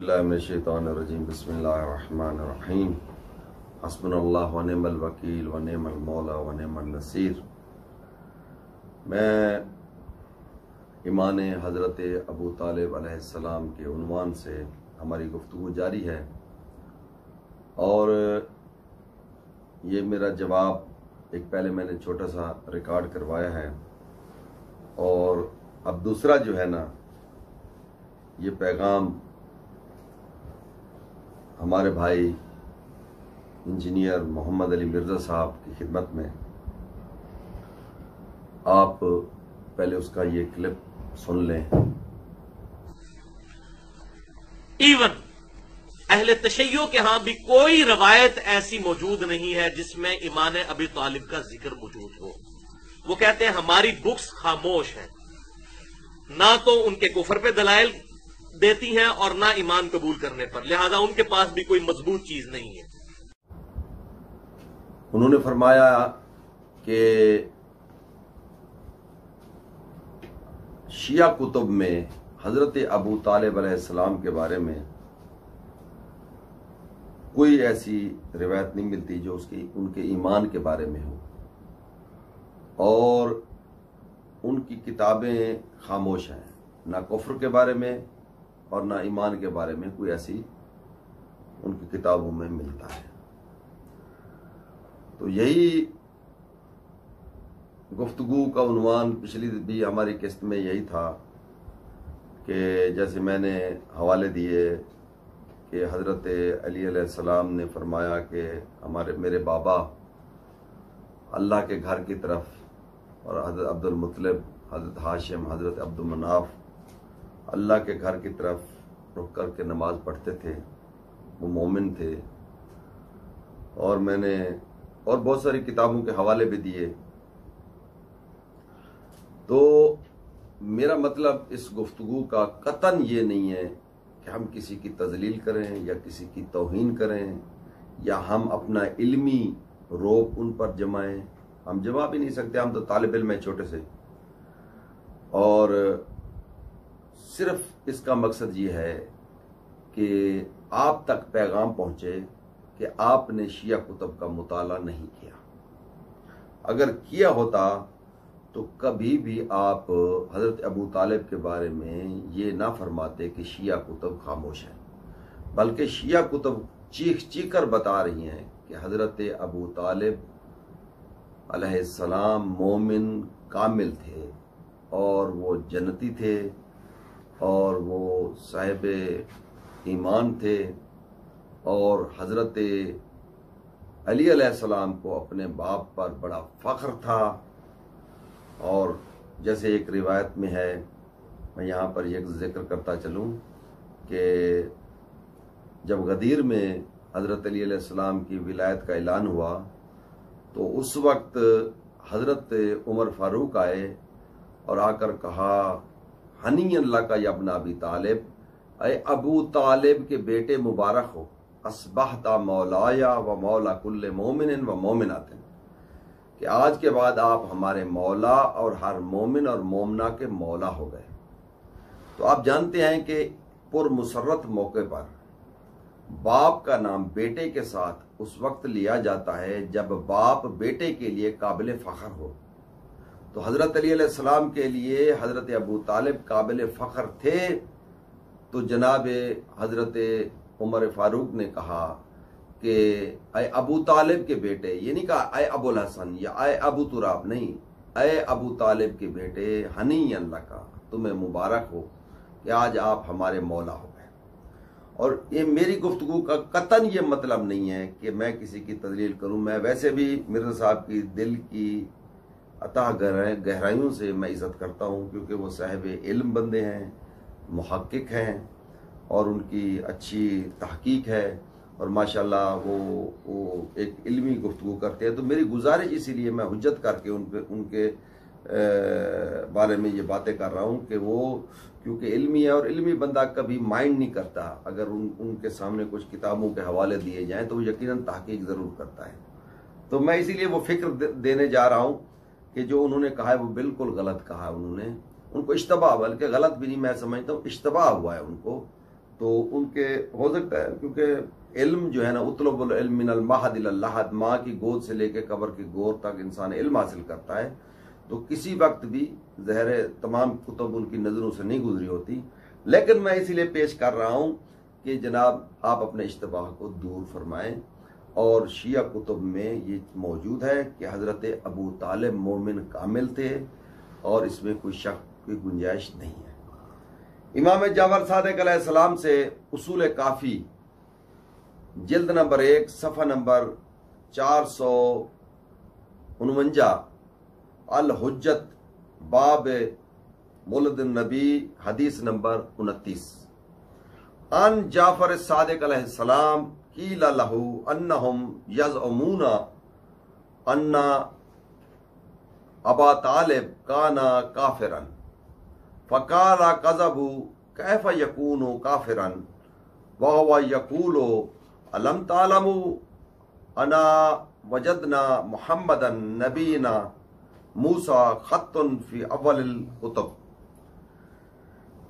बिस्मिल्लाहिर्रहमानिर्रहीम बिस्मिल्लाहिर्रहमानिर्रहीम हस्बुनल्लाह व निअमल वकील व निअमल मौला व निअमन नसीर। मैं ईमान हज़रत अबू तालिब अलैहिस्सलाम के उन्वान से हमारी गुफ्तगू जारी है और ये मेरा जवाब एक पहले मैंने छोटा सा रिकॉर्ड करवाया है और अब दूसरा जो है ना, ये पैगाम हमारे भाई इंजीनियर मोहम्मद अली मिर्ज़ा साहब की खिदमत में। आप पहले उसका ये क्लिप सुन लें। इवन अहले तशय्यो के यहां भी कोई रवायत ऐसी मौजूद नहीं है जिसमें ईमान अबी तालिब का जिक्र मौजूद हो। वो कहते हैं हमारी बुक्स खामोश हैं, ना तो उनके कुफर पे दलाइल देती हैं और ना ईमान कबूल करने पर, लिहाजा उनके पास भी कोई मजबूत चीज नहीं है। उन्होंने फरमाया कि शिया कुतुब में हजरत अबू तालिब अलैहिस्सलाम के बारे में कोई ऐसी रिवायत नहीं मिलती जो उनके ईमान के बारे में हो और उनकी किताबें खामोश हैं, ना कुफ्र के बारे में और ना ईमान के बारे में कोई ऐसी उनकी किताबों में मिलता है। तो यही गुफ्तगू का उन्वान पिछली भी हमारी किस्त में यही था कि जैसे मैंने हवाले दिए कि हज़रत अली अलैहिस्सलाम ने फरमाया कि मेरे बाबा अल्लाह के घर की तरफ और हज़रत अब्दुल मुत्तलिब, हज़रत हाशिम, हज़रत अब्दुल मनाफ अल्लाह के घर की तरफ रुक कर के नमाज पढ़ते थे, वो मोमिन थे। और मैंने और बहुत सारी किताबों के हवाले भी दिए। तो मेरा मतलब इस गुफ्तगू का कतन ये नहीं है कि हम किसी की तजलील करें या किसी की तौहीन करें या हम अपना इल्मी रोब उन पर जमाएं। हम जमा भी नहीं सकते, हम तो तालिब इल्म हैं छोटे से। और सिर्फ इसका मकसद ये है कि आप तक पैगाम पहुंचे कि आपने शिया कुतुब का मुताला नहीं किया। अगर किया होता तो कभी भी आप हज़रत अबू तालिब के बारे में ये ना फरमाते कि शिया कुतुब खामोश है, बल्कि शिया कुतुब चीख चीख कर बता रही हैं कि हज़रत अबू तालिब अलैहिस्सलाम मोमिन कामिल थे और वो जन्नती थे और वो साहिब ईमान थे और हज़रत अली अलैहिस्सलाम को अपने बाप पर बड़ा फ़ख्र था। और जैसे एक रिवायत में है, मैं यहाँ पर एक जिक्र करता चलूँ कि जब गदीर में हज़रत अली अलैहिस्सलाम की विलायत का ऐलान हुआ तो उस वक्त हज़रत उमर फारूक आए और आकर कहा, हनी अल्लाह का यब्न अबी तालिब, अय अबू तालिब के बेटे मुबारक हो, अस्बहता मौलाया व मौला कुल्ले मोमिन व मोमिनातिन, कि आज के बाद आप हमारे मौला और हर मोमिन और मोमना के मौला हो गए। तो आप जानते हैं कि पुरमुसर्रत मौके पर बाप का नाम बेटे के साथ उस वक्त लिया जाता है जब बाप बेटे के लिए काबिल फ़ख्र हो। तो हज़रत अली अलैहिस्सलाम के लिए हज़रत अबू तालिब काबिल फ़ख्र थे। तो जनाब हज़रत उमर फारूक ने कहा कि अय अबू तालिब के बेटे, ये नहीं कहा अय अबुल हसन या अय अबू तुराब, नहीं, अय अबू तालिब के बेटे, हनी अल्लाह का, तुम्हें मुबारक हो कि आज आप हमारे मौला हो गए। और ये मेरी गुफ्तगू का कतन ये मतलब नहीं है कि मैं किसी की तजलील करूं। मैं वैसे भी मिर्ज़ा साहब की दिल की अतः गहराइयों से मैं इज़्ज़त करता हूँ, क्योंकि वो साहिब इल्म बंदे हैं, मुहक्किक हैं और उनकी अच्छी तहकीक है और माशाल्लाह वो एक इल्मी गुफ्तगू करते हैं। तो मेरी गुजारिश इसीलिए मैं हुज्जत करके उनके बारे में ये बातें कर रहा हूँ कि वो क्योंकि इल्मी है और इल्मी बंदा कभी माइंड नहीं करता। अगर उनके सामने कुछ किताबों के हवाले दिए जाएं तो वो यकीनन तहकीक ज़रूर करता है। तो मैं इसीलिए वो फिक्र देने जा रहा हूँ कि जो उन्होंने कहा है वो बिल्कुल गलत कहा है। उनको इश्तबा, बल्कि गलत भी नहीं मैं समझता हूँ, इश्तबा हुआ है उनको तो उनके हो सकता है, क्योंकि इल्म जो है ना, उतलबुल इल्म मिनल महद इलल लहद, माँ की गोद से लेकर कब्र की गोद तक इंसान इल्म हासिल करता है, तो किसी वक्त भी ज़हर तमाम कुतुब उनकी नज़रों से नहीं गुजरी होती। लेकिन मैं इसीलिए पेश कर रहा हूँ कि जनाब आप अपने इश्तबाह को दूर फरमाएं। और शिया कुतुब में ये मौजूद है कि हज़रत अबू तालिब मोमिन कामिल थे और इसमें कोई शक की गुंजाइश नहीं है। इमाम जाफर सादिक अलैहिस्सलाम से उसूल काफ़ी जिल्द नंबर 1 सफ़ा नंबर 449 अल हुज्जत बाब मुलद नबी हदीस नंबर 29 अन जाफर सादिक अलैहिस्सलाम कीला लहू अन्नहुम यज़अमूना अन्ना अबा तालिब काना काफिरन फ़काला कज़बू कैफ़ यकूनु काफिरन वहुवा यकूलु अलम तालमू अना वजदना मुहम्मदन नबीना मूसा खत्तुन फी अव्वलिल कुतुब।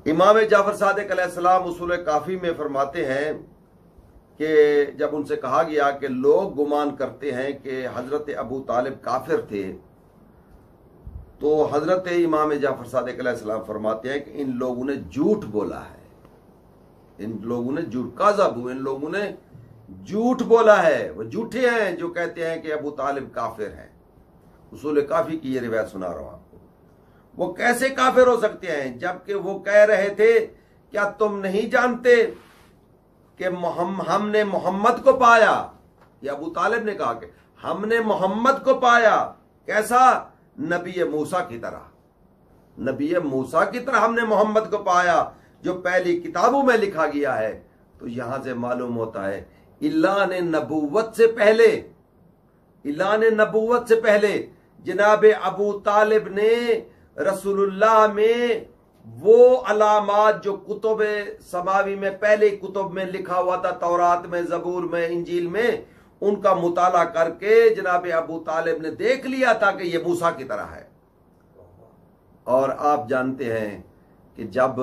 इमाम जाफर सादिक अलैहिस्सलाम उसूल काफ़ी में फरमाते हैं कि जब उनसे कहा गया कि लोग गुमान करते हैं कि हज़रत अबू तालिब काफिर थे, तो हज़रत इमाम जाफर सादिक अलैहिस्सलाम फरमाते हैं कि इन लोगों ने झूठ बोला है, इन लोगों ने झूठ काज़बू, इन लोगों ने झूठ बोला है, वो झूठे हैं जो कहते हैं कि अबू तालिब काफिर हैं। उसूल काफ़ी की ये रिवायत सुना रहा हूं आपको। वो कैसे काफिर हो सकते हैं जबकि वो कह रहे थे क्या तुम नहीं जानते कि हमने मोहम्मद को पाया। या अबू तालिब ने कहा कि हमने मोहम्मद को पाया, कैसा? नबी मूसा की तरह, नबी मूसा की तरह हमने मोहम्मद को पाया जो पहली किताबों में लिखा गया है। तो यहां से मालूम होता है इलान नबूवत से पहले, इलान नबूवत से पहले जनाब अबू तालिब ने रसूलुल्लाह में वो अलामात जो कुतुब समावी में पहले कुतुब में लिखा हुआ था, तौरात में, जबूर में, इंजील में, उनका मुताला करके जनाब अबू तालिब ने देख लिया था कि ये मूसा की तरह है। और आप जानते हैं कि जब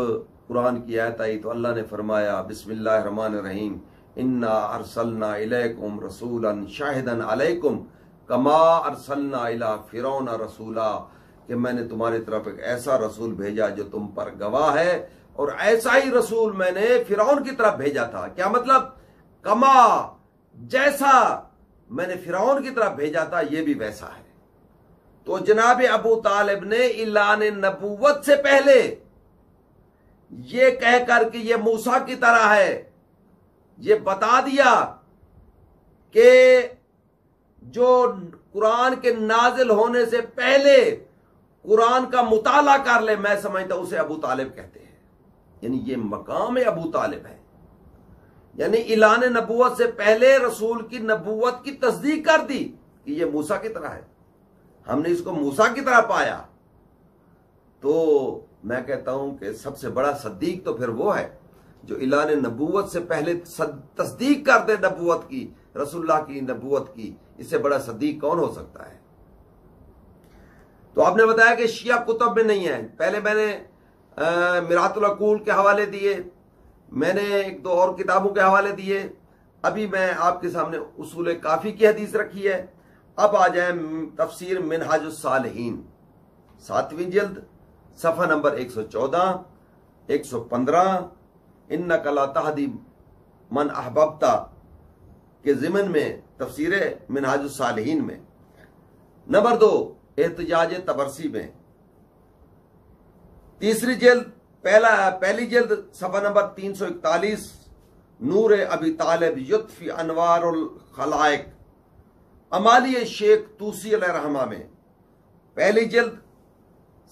कुरान की आयत आई तो अल्लाह ने फरमाया बिस्मिल्लाहिर्रहमानिर्रहीम इन्ना अरसलना इलैकुम रसूलन शाहिदन अलैकुम कमा अरसलना इला फिरौन रसूला, कि मैंने तुम्हारी तरफ एक ऐसा रसूल भेजा जो तुम पर गवाह है, और ऐसा ही रसूल मैंने फिरौन की तरफ भेजा था। क्या मतलब? कमा, जैसा मैंने फिरौन की तरफ भेजा था ये भी वैसा है। तो जनाब अबू तालिब ने इलान नबूवत से पहले ये कहकर कि ये मूसा की तरह है, ये बता दिया कि जो कुरान के नाजिल होने से पहले कुरान का मुताला कर ले, मैं समझता उसे अबू तालिब कहते हैं। यानी ये मकाम अबू तालिब है, यानी इलान नबूवत से पहले रसूल की नबूवत की तस्दीक कर दी कि ये मूसा की तरह है, हमने इसको मूसा की तरह पाया। तो मैं कहता हूं कि सबसे बड़ा सद्दीक तो फिर वो है जो इलान नबूवत से पहले तस्दीक कर दे नबूवत की, रसूलुल्लाह की नबूवत की। इससे बड़ा सद्दीक कौन हो सकता है? तो आपने बताया कि शिया कुतुब में नहीं है। पहले मैंने मिरातुल अकूल के हवाले दिए, मैंने एक दो और किताबों के हवाले दिए, अभी मैं आपके सामने उसूल काफ़ी की हदीस रखी है। अब आ जाए तफसीर मिनहाजुस सालिहीन 7वीं जिल्द सफ़ा नंबर 114 115 इन्नका ला तहदी मन अहबब्ता के ज़िमन में तफसीर मिनहाजुस सालिहीन में। नंबर 2 एहतजाज तबरसी में 3री जिल्द पहली जिल्द सफ़ा नंबर 341 नूर अबी तालिब युत्फी अनवारुल खलाइक अमाली शेख तूसी अलैहिर्रहमा में पहली जिल्द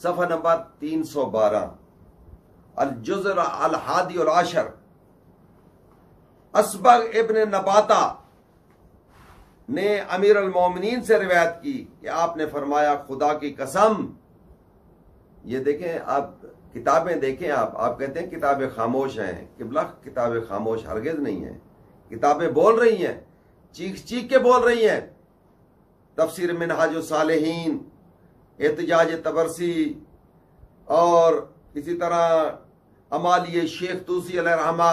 सफ़ा नंबर 312 अल जुज़र अल हादी अल आशर असबग इब्न नबाता ने अमीर अल मोमिनीन से रिवायत की कि आपने फरमाया खुदा की कसम। ये देखें आप, किताबें देखें आप कहते हैं किताबें खामोश हैं, किबला किताबें खामोश हरगिज नहीं है, किताबें बोल रही हैं, चीख चीख के बोल रही हैं। तफसीर मिनहाजुस सालिहीन, एहतजाज तबरसी और इसी तरह अमाली शेख तूसी अलैहिर्रहमा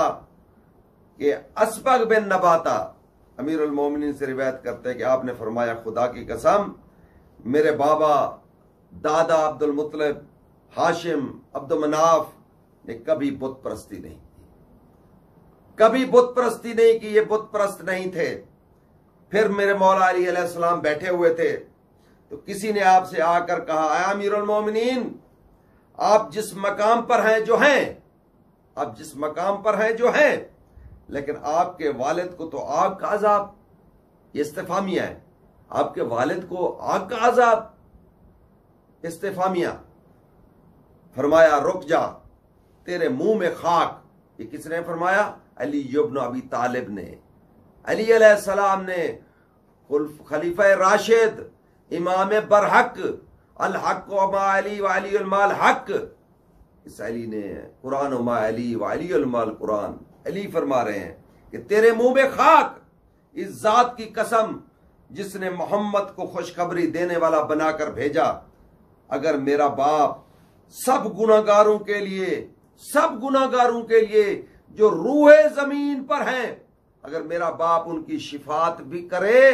कि असबग बिन नबाता अमीरुल मोमिनीन से रिवायत करते हैं कि आपने फरमाया, खुदा की कसम, मेरे बाबा दादा अब्दुल मुत्तलिब हाशिम अब्दुल मनाफ ने कभी बुत परस्ती नहीं की, कभी बुत परस्ती नहीं की, ये बुत परस्त नहीं थे। फिर मेरे मौला अली अलैहिस्सलाम बैठे हुए थे तो किसी ने आपसे आकर कहा, अमीरुल मोमिनीन, आप जिस मकाम पर हैं जो हैं, आप जिस मकाम पर हैं जो हैं, लेकिन आपके वालिद को तो आग का अजाब, ये इस्तिफामिया है, आपके वालिद को आग का अजाब, इस्तिफामिया। फरमाया, रुक जा, तेरे मुंह में खाक। ये किसने फरमाया? अली इब्न अबी तालिब ने। अली अलैहिस्सलाम ने, खलीफा राशिद, इमाम बरहक, अल हक व मा अली व अली अल माल हक। इस अली ने कुरान व मा अली व अली अल माल कुरान, अली फरमा रहे हैं कि तेरे मुंह में खाक, इस जात की कसम जिसने मोहम्मद को खुशखबरी देने वाला बनाकर भेजा। अगर मेरा बाप सब गुनाहगारों के लिए, सब गुनाहगारों के लिए जो रूहे जमीन पर हैं, अगर मेरा बाप उनकी शिफात भी करे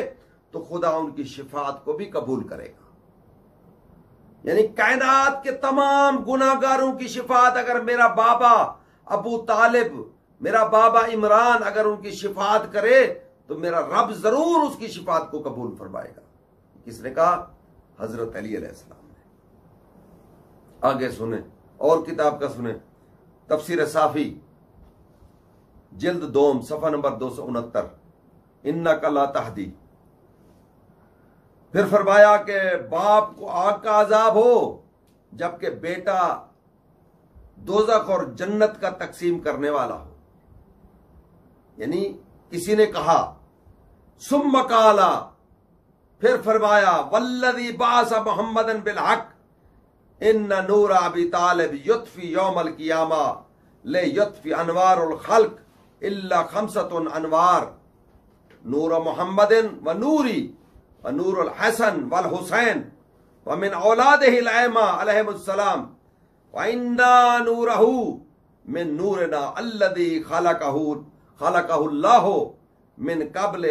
तो खुदा उनकी शिफात को भी कबूल करेगा। यानी कायनात के तमाम गुनाहगारों की शिफात अगर मेरा बाबा अबू तालिब, मेरा बाबा इमरान अगर उनकी शिफात करे तो मेरा रब जरूर उसकी शिफात को कबूल फरमाएगा। किसने कहा? हजरत अली अलैहिस्सलाम ने। आगे सुने और किताब का सुने, तफसीर साफी जिल्द 2 सफा नंबर 269, इन्नका ला तहदी। फिर फरमाया कि बाप को आग का अजाब हो जबकि बेटा दोजख और जन्नत का तकसीम करने वाला हो। यानी किसी ने कहा, सुम्मा काला, फिर फरमाया, वल्लज़ी बासा मुहम्मदन बिल हक इन्ना नूरा अबी तालिब युत्फी यौमल क़ियामा ले युत्फी अनवारुल खल्क इल्ला खमसतुन अनवार नूर मुहम्मदिन व नूरी व नूरुल हसन वल हुसैन व मिन औलादिहिल अइम्मा अलैहिमुस्सलाम व इन्ना नूरहु मिन नूरिना अल्लज़ी खलक़हुल्लाहु मिन क़ब्ल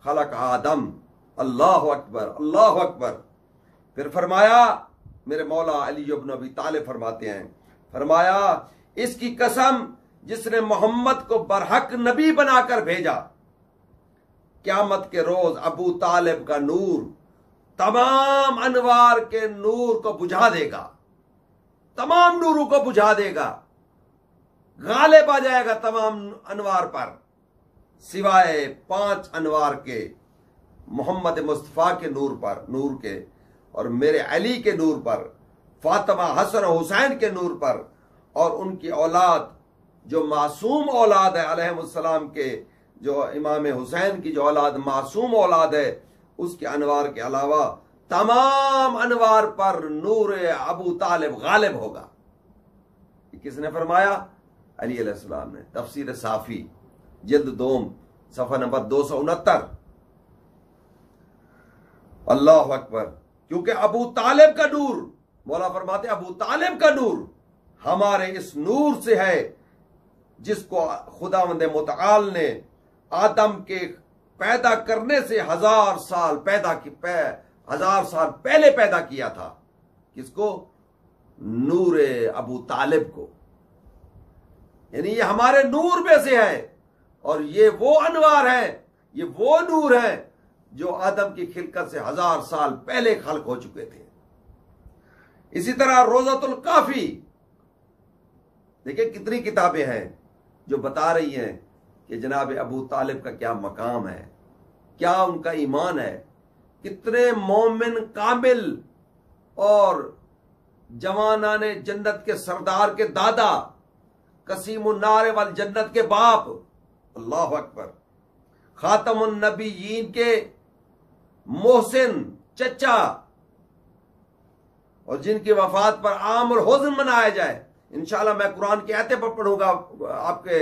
खलक़ आदम। अल्लाहु अकबर, अल्लाहु अकबर। फिर फरमाया, मेरे मौला अली इब्न अबी तालिब फरमाते हैं, फरमाया, इसकी कसम जिसने मोहम्मद को बरहक नबी बनाकर भेजा, क़यामत के रोज अबू तालिब का नूर तमाम अनवार के नूर को बुझा देगा, तमाम नूरों को बुझा देगा, गालिब आ जाएगा तमाम अनवार पर, सिवाय 5 अनवार के, मोहम्मद मुस्तफ़ा के नूर पर, नूर के, और मेरे अली के नूर पर, फातिमा हसन हुसैन के नूर पर, और उनकी औलाद जो मासूम औलाद है अलैहिमुस्सलाम के, जो इमाम हुसैन की जो औलाद मासूम औलाद है, उसके अनवार के अलावा तमाम अनवार पर नूर अबू तालिब गालिब होगा। किसने फरमाया? अली अलैहिस्सलाम ने। तफसीर साफी जिल्द 2 सफा नंबर 269। अल्लाह अकबर। क्योंकि अबू तालिब का नूर, मौला फरमाते अबू तालिब का नूर हमारे इस नूर से है जिसको खुदावंद मुतआल ने आदम के पैदा करने से 1000 साल पहले पैदा किया था। किसको? नूर अबू तालिब को। यानी ये हमारे नूर में से है, और ये वो अनवार है, ये वो नूर है जो आदम की खिलकत से 1000 साल पहले खल्क हो चुके थे। इसी तरह रोज़तुल काफी, देखिए कितनी किताबें हैं जो बता रही हैं कि जनाब अबू तालिब का क्या मकाम है, क्या उनका ईमान है, कितने मोमिन कामिल और जवानाने जन्नत के सरदार के दादा, कसीमुन नार वल जन्नत के बाप, अल्लाह अकबर, खातमुन नबीयीन के मोहसिन चचा, और जिनकी वफात पर आम और हुज़्न मनाया जाए। इंशाल्लाह मैं कुरान की आयतें पर पढ़ूंगा आपके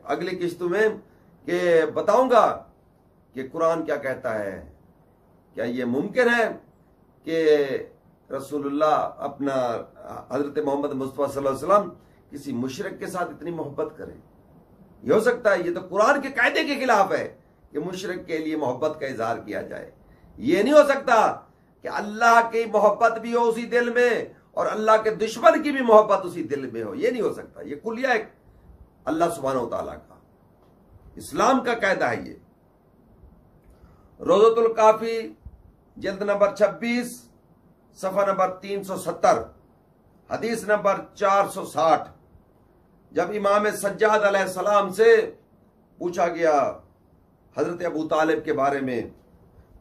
अगली किस्तों में, कि बताऊंगा कि कुरान क्या कहता है। क्या ये मुमकिन है कि रसूलुल्लाह अपना हजरत मोहम्मद मुस्तफ़ा सल्लल्लाहु अलैहि वसल्लम किसी मुशरिक के साथ इतनी मोहब्बत करें? ये हो सकता है? ये तो कुरान के कायदे के खिलाफ है कि मुशरिक के लिए मोहब्बत का इजहार किया जाए। ये नहीं हो सकता कि अल्लाह की मोहब्बत भी हो उसी दिल में और अल्लाह के दुश्मन की भी मोहब्बत उसी दिल में हो। ये नहीं हो सकता। ये कुलिया एक अल्लाह सुब्हानहू तआला का, इस्लाम का कायदा है। ये रोज़तुल काफी जिल्द नंबर 26 सफ़ा नंबर 370 हदीस नंबर 460, जब इमाम सज्जाद अलैहिस्सलाम से पूछा गया हजरत अबू तालिब के बारे में,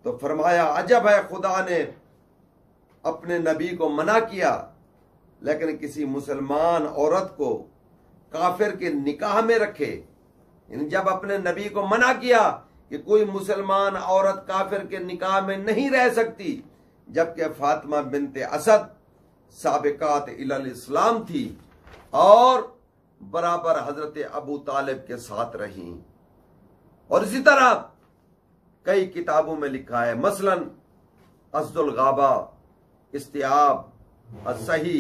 तो फरमाया अजब है, खुदा ने अपने नबी को मना किया लेकिन किसी मुसलमान औरत को काफिर के निकाह में रखे। जब अपने नबी को मना किया कि कोई मुसलमान औरत काफिर के निकाह में नहीं रह सकती, जबकि फातिमा बिनते असद साबिकात इलल इस्लाम थी और बराबर हजरत अबू तालिब के साथ रही। और इसी तरह कई किताबों में लिखा है, मसलन असदुल गाबा, इस्तियाब असही,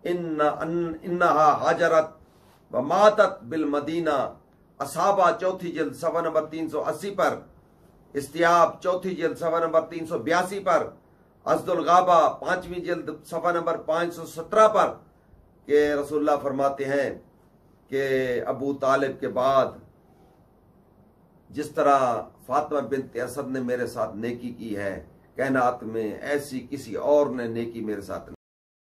इन्नहा हाजरत व मातत बिल मदीना, असाबा चौथी जिल्द सफ़ा नंबर 380 पर, इस्तियाब चौथी जिल्द सफ़ा नंबर 382 पर, असदुल गाबा 5वीं जिल्द सफ़ा नंबर 517 पर कि रसूलुल्लाह फरमाते हैं कि अबू तालिब के बाद जिस तरह फातिमा बिनते असद ने मेरे साथ नेकी की है, कायनात में ऐसी किसी और ने नेकी मेरे साथ